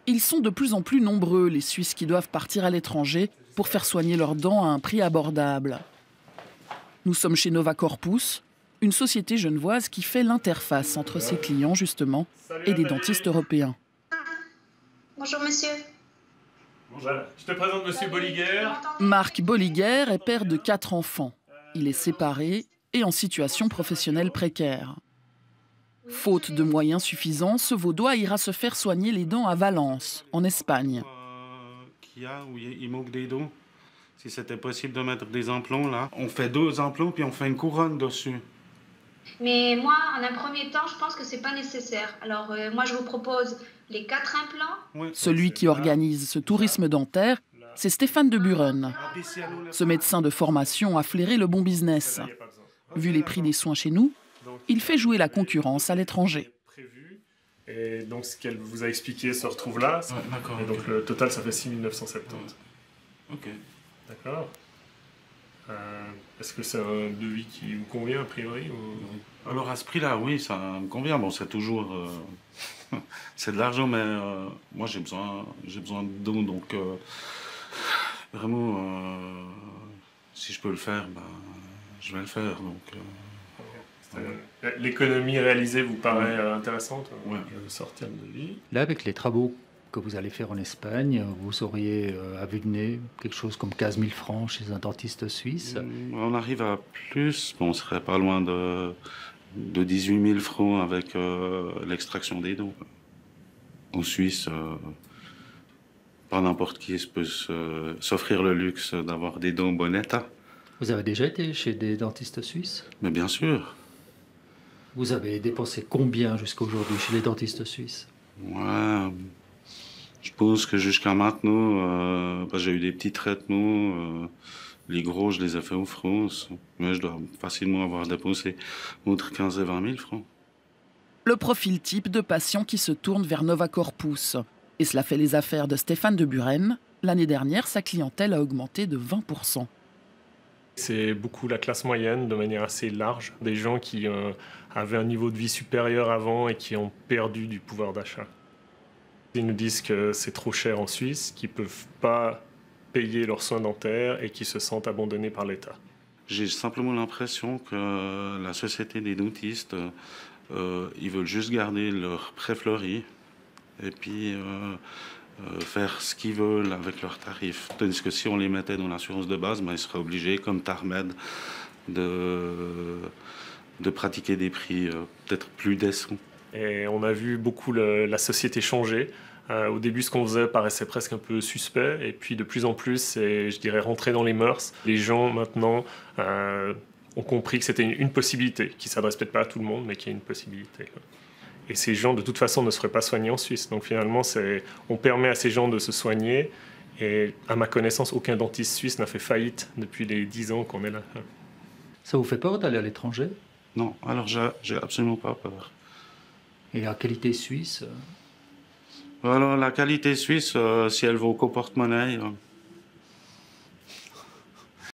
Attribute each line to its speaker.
Speaker 1: Ils sont de plus en plus nombreux, les Suisses qui doivent partir à l'étranger pour faire soigner leurs dents à un prix abordable. Nous sommes chez Nova Corpus, une société genevoise qui fait l'interface entre ses clients, justement, et des dentistes européens.
Speaker 2: Bonjour monsieur.
Speaker 3: Bonjour. Je te présente monsieur Bolliger.
Speaker 1: Marc Bolliger est père de 4 enfants. Il est séparé et en situation professionnelle précaire. Faute de moyens suffisants, ce Vaudois ira se faire soigner les dents à Valence, en Espagne.
Speaker 4: Où il manque des dents. Si c'était possible de mettre des implants là. On fait 2 implants puis on fait une couronne dessus.
Speaker 2: Mais moi, en un premier temps, je pense que c'est pas nécessaire. Alors moi, je vous propose les 4 implants.
Speaker 4: Oui.
Speaker 1: Celui qui organise ce tourisme dentaire, c'est Stéphane de Buren. Ce médecin de formation a flairé le bon business. Vu les prix des soins chez nous, il fait jouer la concurrence à l'étranger.
Speaker 3: Et donc ce qu'elle vous a expliqué se retrouve là.
Speaker 4: D'accord.
Speaker 3: Et donc le total, ça fait 6 970.
Speaker 4: Ok.
Speaker 3: D'accord. Est-ce que c'est un devis qui vous convient a priori ou...
Speaker 4: Alors à ce prix-là, oui, ça me convient. Bon, c'est toujours... c'est de l'argent, mais moi j'ai besoin de dons. Donc vraiment, si je peux le faire, ben, je vais le faire. Donc,
Speaker 3: L'économie réalisée vous paraît intéressante?
Speaker 4: Ouais.
Speaker 3: Je vais sortir le devis.
Speaker 5: Là, avec les travaux que vous allez faire en Espagne, vous auriez à vue de nez quelque chose comme 15 000 francs chez un dentiste suisse.
Speaker 4: On arrive à plus. Bon, on serait pas loin de 18 000 francs avec l'extraction des dents. En Suisse, pas n'importe qui peut s'offrir le luxe d'avoir des dents en bon état.
Speaker 5: Vous avez déjà été chez des dentistes suisses?
Speaker 4: Mais bien sûr.
Speaker 5: Vous avez dépensé combien jusqu'à aujourd'hui chez les dentistes suisses?
Speaker 4: Ouais, je pense que jusqu'à maintenant, j'ai eu des petits traitements. Les gros, je les ai faits en France. Mais je dois facilement avoir dépensé entre 15 et 20 000 francs.
Speaker 1: Le profil type de patient qui se tourne vers Nova Corpus. Et cela fait les affaires de Stéphane de Buren. L'année dernière, sa clientèle a augmenté de 20%.
Speaker 3: C'est beaucoup la classe moyenne, de manière assez large. Des gens qui avaient un niveau de vie supérieur avant et qui ont perdu du pouvoir d'achat. Ils nous disent que c'est trop cher en Suisse, qu'ils ne peuvent pas payer leurs soins dentaires et qu'ils se sentent abandonnés par l'État.
Speaker 4: J'ai simplement l'impression que la société des dentistes, ils veulent juste garder leur prêt fleuri et puis faire ce qu'ils veulent avec leurs tarifs. Tandis que si on les mettait dans l'assurance de base, ben, ils seraient obligés, comme Tarmed, de pratiquer des prix peut-être plus décents.
Speaker 3: Et on a vu beaucoup la société changer. Au début, ce qu'on faisait paraissait presque un peu suspect, et puis de plus en plus, c'est, je dirais, rentrer dans les mœurs. Les gens, maintenant, ont compris que c'était une possibilité, qui ne s'adresse peut-être pas à tout le monde, mais qui est une possibilité. Et ces gens, de toute façon, ne se feraient pas soigner en Suisse. Donc finalement, on permet à ces gens de se soigner, et à ma connaissance, aucun dentiste suisse n'a fait faillite depuis les 10 ans qu'on est là.
Speaker 5: Ça vous fait peur d'aller à l'étranger?
Speaker 4: Non, alors j'ai absolument pas peur.
Speaker 5: Et la qualité suisse?
Speaker 4: Alors la qualité suisse, si elle vaut qu'au porte-monnaie,